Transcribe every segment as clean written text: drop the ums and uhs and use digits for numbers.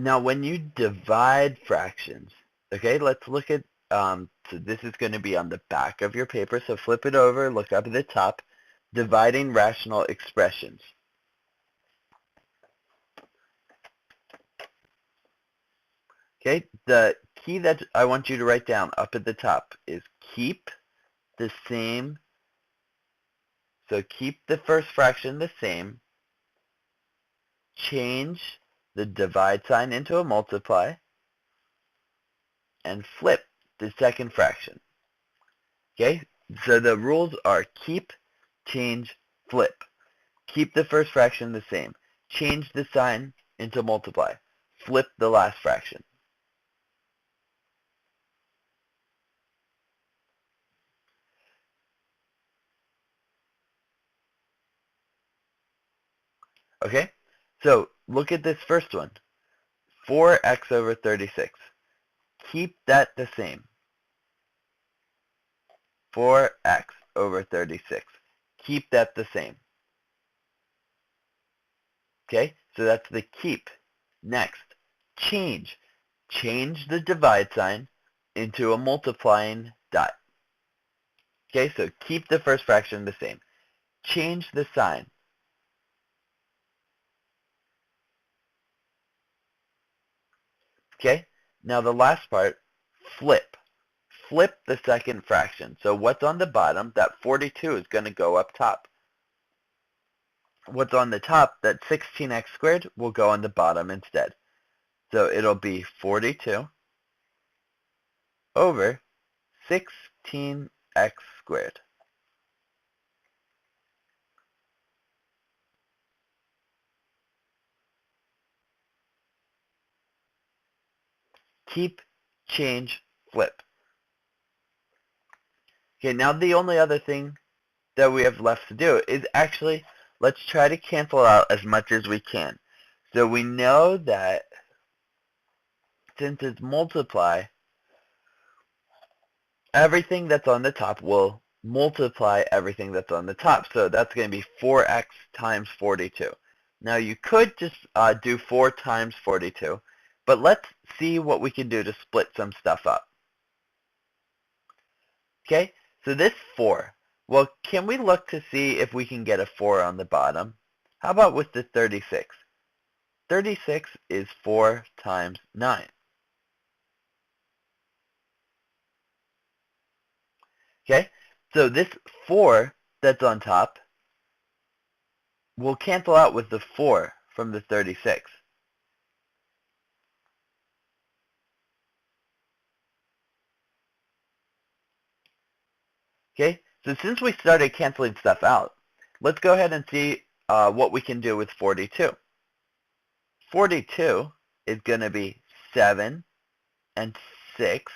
Now, when you divide fractions, okay, let's look at, so this is going to be on the back of your paper, so flip it over, look up at the top, dividing rational expressions. Okay, the key that I want you to write down up at the top is keep the same, so keep the first fraction the same, change the divide sign into a multiply, and flip the second fraction. Okay, so the rules are keep, change, flip. Keep the first fraction the same. Change the sign into multiply. Flip the last fraction. Okay, so look at this first one. 4x over 36. Keep that the same. 4x over 36. Keep that the same. Okay, so that's the keep. Next, change. Change the divide sign into a multiplying dot. Okay, so keep the first fraction the same. Change the sign. Okay, now the last part, flip. Flip the second fraction. So what's on the bottom, that 42 is going to go up top. What's on the top, that 16x squared, will go on the bottom instead. So it'll be 42 over 16x squared. Keep, change, flip. Okay, now the only other thing that we have left to do is actually, let's try to cancel out as much as we can. So we know that since it's multiply, everything that's on the top will multiply everything that's on the top. So that's going to be 4x times 42. Now you could just do 4 times 42, but let's see what we can do to split some stuff up. Okay, so this 4, well, can we look to see if we can get a 4 on the bottom? How about with the 36? 36 is 4 times 9. Okay, so this 4 that's on top will cancel out with the 4 from the 36. Okay, so since we started canceling stuff out, let's go ahead and see what we can do with 42. 42 is going to be 7 and 6.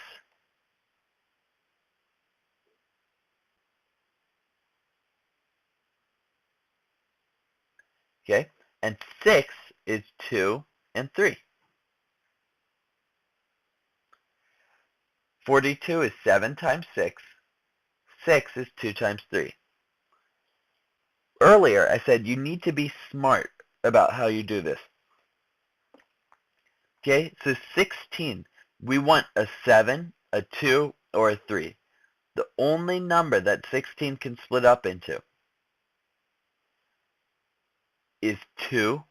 Okay, and 6 is 2 and 3. 42 is 7 times 6. 6 is 2 times 3. Earlier, I said you need to be smart about how you do this. Okay, so 16, we want a 7, a 2, or a 3. The only number that 16 can split up into is 2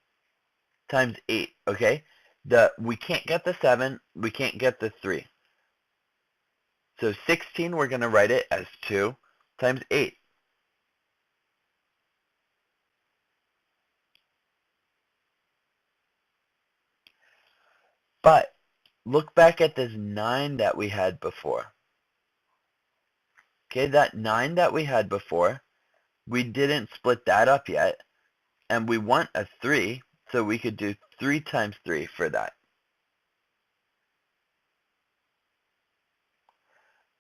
times 8, okay? We can't get the 7, we can't get the 3. So 16, we're going to write it as 2 times 8. But look back at this 9 that we had before. Okay, that 9 that we had before, we didn't split that up yet, and we want a 3, so we could do 3 times 3 for that.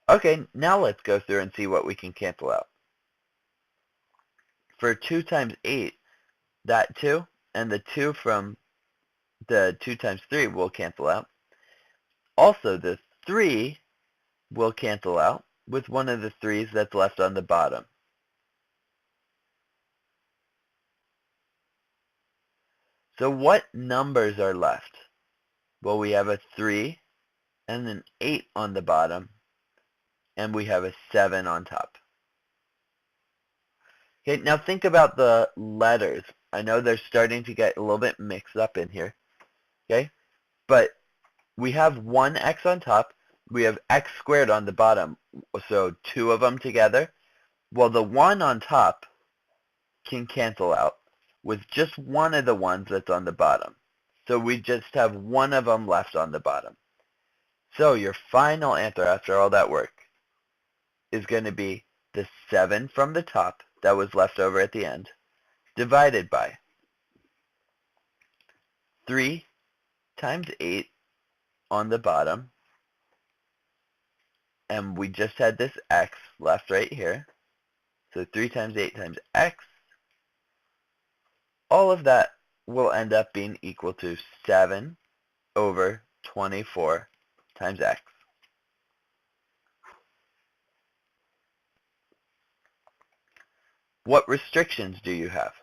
Okay, now let's go through and see what we can cancel out. For 2 times 8, that 2 and the 2 from the 2 times 3 will cancel out. Also, the 3 will cancel out with one of the 3's that's left on the bottom. So what numbers are left? Well, we have a 3 and an 8 on the bottom, and we have a 7 on top. Okay, now think about the letters. I know they're starting to get a little bit mixed up in here. Okay, but we have one x on top. We have x squared on the bottom, so two of them together. Well, the 1 on top can cancel out with just one of the ones that's on the bottom. So we just have one of them left on the bottom. So your final answer after all that work is going to be the 7 from the top that was left over at the end divided by 3 times 8 on the bottom, and we just had this x left right here. So 3 times 8 times x, all of that will end up being equal to 7 over 24 times x. What restrictions do you have?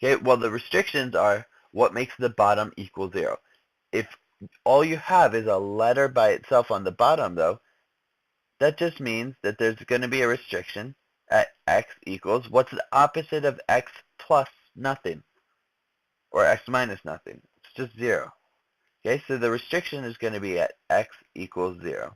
Okay, well, the restrictions are what makes the bottom equal 0. If all you have is a letter by itself on the bottom, though, that just means that there's going to be a restriction at x equals, what's the opposite of x plus nothing? Or x minus nothing? It's just 0. Okay, so the restriction is going to be at x equals 0.